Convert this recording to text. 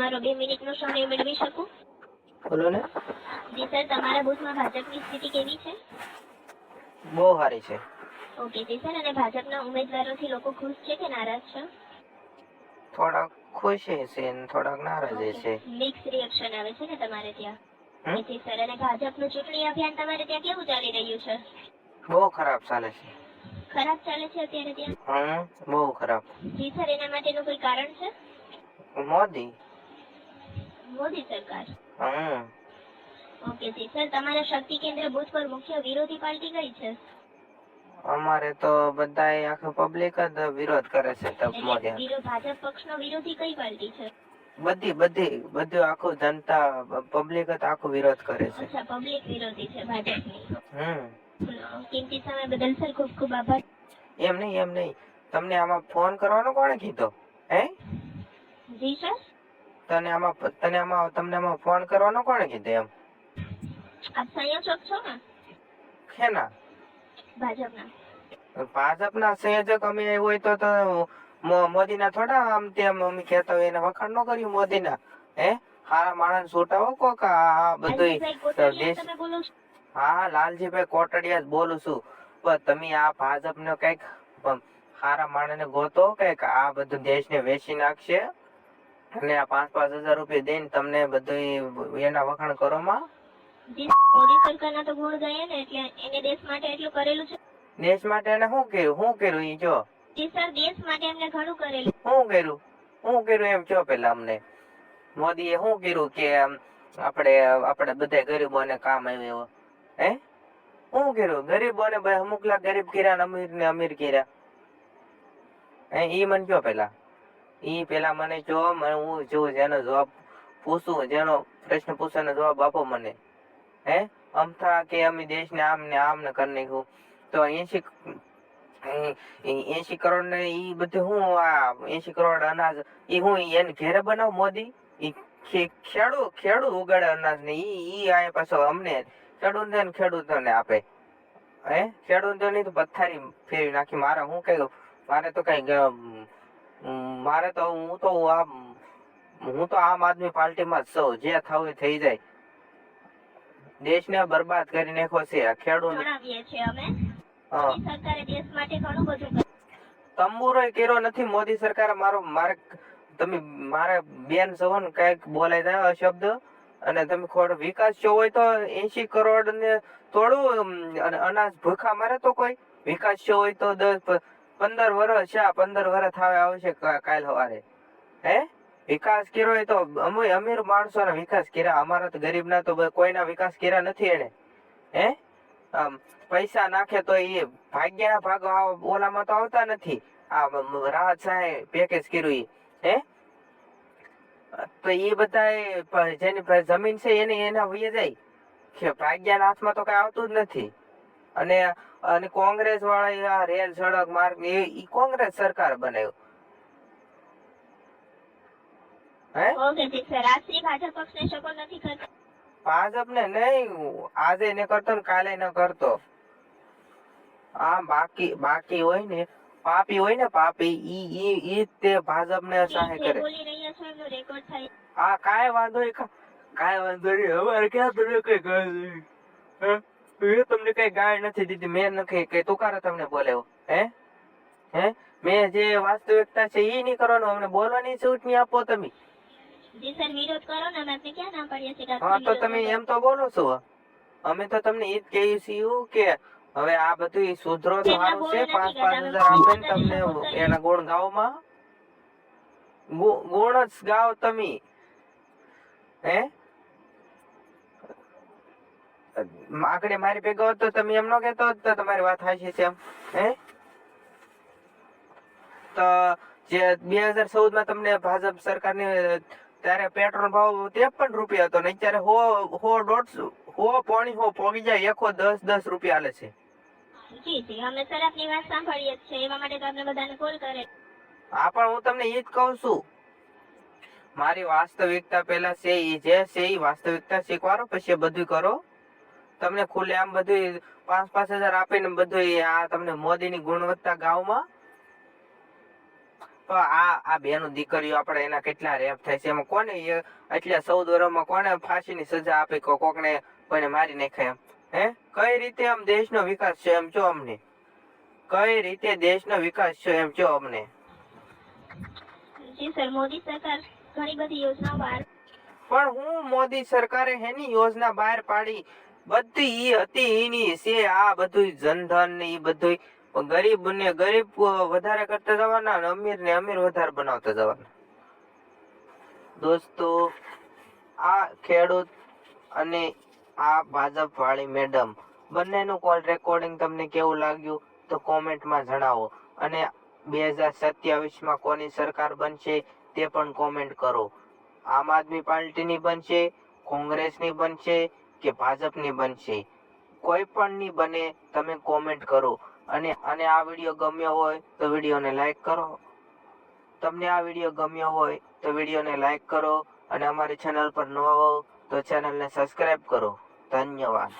તમારો 2 મિનિટનો સમય મેળવી શકું? બોલો ને. જી સર, તમારા બૂથમાં ભાજપની સ્થિતિ કેવી છે? બહુ સારી છે. ઓકે જી સર, અને ભાજપના ઉમેદવારોથી લોકો ખુશ છે કે નારાજ છે? થોડાક ખુશ છે ને થોડાક નારાજ છે. મિક્સ રિએક્શન આવે છે ને તમારે ત્યાં? જી સર, અને ભાજપનું ચૂંટણી અભિયાન તમારે ત્યાં કેવું ચાલી રહ્યું છે? બહુ ખરાબ ચાલે છે. ખરાબ ચાલે છે અત્યારે ત્યાં? બહુ ખરાબ. જી સર, એના માટેનું કોઈ કારણ છે? મોદી સરકાર. ઓકે જી સર, તમારા શક્તિ કેન્દ્ર બૂથ પર મુખ્ય વિરોધી પાર્ટી કઈ છે? અમારે તો બધાય આખું પબ્લિક જ વિરોધ કરે છે. ભાજપ પક્ષનો વિરોધી કઈ પાર્ટી છે? બધું આખું જનતા પબ્લિક જ આખો વિરોધ કરે છે. અચ્છા, પબ્લિક વિરોધી છે ભાજપની. કિંમતી સમય બદલ સર ખૂબ ખૂબ આભાર. એમ નહીં તમને આમાં ફોન કરવાનો કોણે કીધો? હે? જી સર, તમને આમાં ફોન કરવાનો કોણે કીધો એમ? આપ સંયોજક છો ને? શેના? ભાજપના સંયોજક અમે હોય તો મોદીના થોડા આમ તેમ અમે કહેતા હોય એને વખાણ ન કર્યું મોદીના. હે? હારા માણસ છોટાવો કોક આ બધું દેશ. હા, લાલજીભાઈ કોટડિયા જ બોલું છું. પણ તમે આ ભાજપને કઈક હારા માણસને ગોતો કઈક આ બધું દેશને વેચી નાખશે અને આ 5,000 રૂપિયા દઈને તમને બધું એના વખાણ કરો માં. મોદી સરકારના તો ગુણ ગયા ને, એટલે એને દેશ માટે એટલું કરેલું છે. દેશ માટે એને શું કર્યું ઈ જો. જી સર, દેશ માટે એમને ઘણું કરેલું. શું કર્યું એમ કયો પેલા અમને. મોદીએ શું કર્યું કે આપણે બધા ગરીબોને કામ આવ્યું? હે? શું કર્યું? ગરીબોને અમુક લાખ ગરીબ કર્યા ને અમીર કર્યા. ઈ મને કયો પેલા. ઈ પેલા મને જો, હું જોઉં જેનો જવાબ પૂછું, જેનો પ્રશ્ન પૂછવાનો જવાબ આપો મને. હે? અમથા કે અમે દેશને આમ ને કરી નાખ્યું તો 80 કરોડ ને ઈ બધું હું આ 80 કરોડ અનાજ ઈ હું એને ઘેરે બનાવ મોદી? ઈ ખેડૂત ઉગાડે અનાજ ને ઈ આ પાછો અમને ખેડૂતોને આપે. હે? ખેડૂતોની તો પથારી ફેરવી નાખી. મારે હું કઈ મારે તો હું તો આમ આદમી પાર્ટીમાં જ છું. જે થવું એ થઈ જાય. દેશને બરબાદ કરી નાખ્યો છે ખેડૂત. તંબુરો કર્યો નથી મોદી સરકારે. મારે બેન છો ને કઈક બોલાય જાય શબ્દ અને તમે ખોટો વિકાસ જો હોય તો 80 કરોડ ને થોડું અનાજ ભૂખા મારે તો કોઈ વિકાસ જો હોય તો 15 વર્ષ 15 વર્ષ થાવે આવશે કાલ સવારે. હે? વિકાસ કર્યો હોય તો અમે અમીર માણસોના વિકાસ કર્યા. અમારા તો ગરીબના તો કોઈના વિકાસ કર્યા નથી એને. હે? પૈસા નાખે તો એ ભાગ્યના ભાગ ઓલામાં તો આવતા નથી. આ રાહત સહાય પેકેજ કર્યું. હે? તો એ બધા જેની જમીન છે એના વહી જાય કે ભાગ્યના હાથમાં તો કઈ આવતું જ નથી. અને કોંગ્રેસ વાળા આ રેલ સડક માર્ગ એ કોંગ્રેસ સરકાર બનાવ્યું. ભાજપ ને નહીં, આજે ને કરતો ને કાલે ન કરતો. બાકી હોય ને પાપી હોય ને પાપી ઈ તે ભાજપ ને સહાય કરે. હા, કાંઈ વાંધો નહીં. અમારે ક્યાં તમને કઈ ગાય નહીં. મેં તમને કઈ ગાય નથી દીધી. મેં નથી કઈ તુકારે તમને બોલાવ્યો. હે? મેં જે વાસ્તવિકતા છે એ નહીં કરવાનું. અમને બોલવાની છૂટ નહીં આપો તમે. હા, તો તમે એમ તો બોલો છો. અમે તો તમને ઈ જ કહીએ છીએ કે હવે આ બધું સુધરો તો સારું છે. 5,000 આપે ને તમને એના ગુણ ગાવમાં ગુણ જ ગાવ તમે. હે? આગળ મારી ભેગો તો તમે એમ ન કહેતો તો તમારી વાત સાચી છે એમ. હે? તો જે 2014 માં તમને ભાજપ સરકારની ત્યારે પેટ્રોલ ભાવ 53 રૂપિયા હતો ને અત્યારે 100 પોણી પોગી જાય 10 રૂપિયા હાલે છે. હા, પણ હું તમને ઈ જ કહું છું. મારી વાસ્તવિકતા પેલા છે ઈ જે છે ઈ વાસ્તવિકતા શીખવાડો પછી બધું કરો. તમને ખુલ્લે આમ બધું 5,000 આપીને બધું આ તમને મોદીની ગુણવત્તા ગાવમાં પણ આ બેનું દીકરીઓ આપણે એના કેટલા રેપ થાય છે એમાં કોને એટલે 14 વર્ષમાં કોને ફાંસીની સજા આપી કોકને કોઈને મારી નાખ્યા એમ કઈ રીતે આમ દેશનો વિકાસ છે એમ જો અમને કઈ રીતે દેશનો વિકાસ છે એમ જો અમને જી સર, મોદી સરકાર ઘણી બધી યોજનાઓ બહાર પણ હું મોદી સરકારે એની યોજના બહાર પાડી બધી ઈ હતી એની છે આ બધું જનધન ને ઈ બધું ગરીબ ને ગરીબ વધારે કરતા જવાના અને અમીર ને અમીર વધારે બનાવતા જવાના દોસ્તો આ ખેડૂત અને આ ભાજપ વાળી મેડમ બંનેનું કોલ રેકોર્ડિંગ તમને કેવું લાગ્યું તો કોમેન્ટમાં જણાવો અને 2027 માં કોની સરકાર બનશે તે પણ કોમેન્ટ કરો આમ આદમી પાર્ટીની બનશે કોંગ્રેસની બનશે કે ભાજપની બનશે કોઈ પણ ની બને તમે કોમેન્ટ કરો અને આ વિડીયો ગમ્યો હોય તો વિડીયોને લાઈક કરો તમને આ વિડીયો ગમ્યો હોય તો વિડીયોને લાઈક કરો અને અમારી ચેનલ પર નવા હો તો ચેનલને સબસ્ક્રાઇબ કરો ધન્યવાદ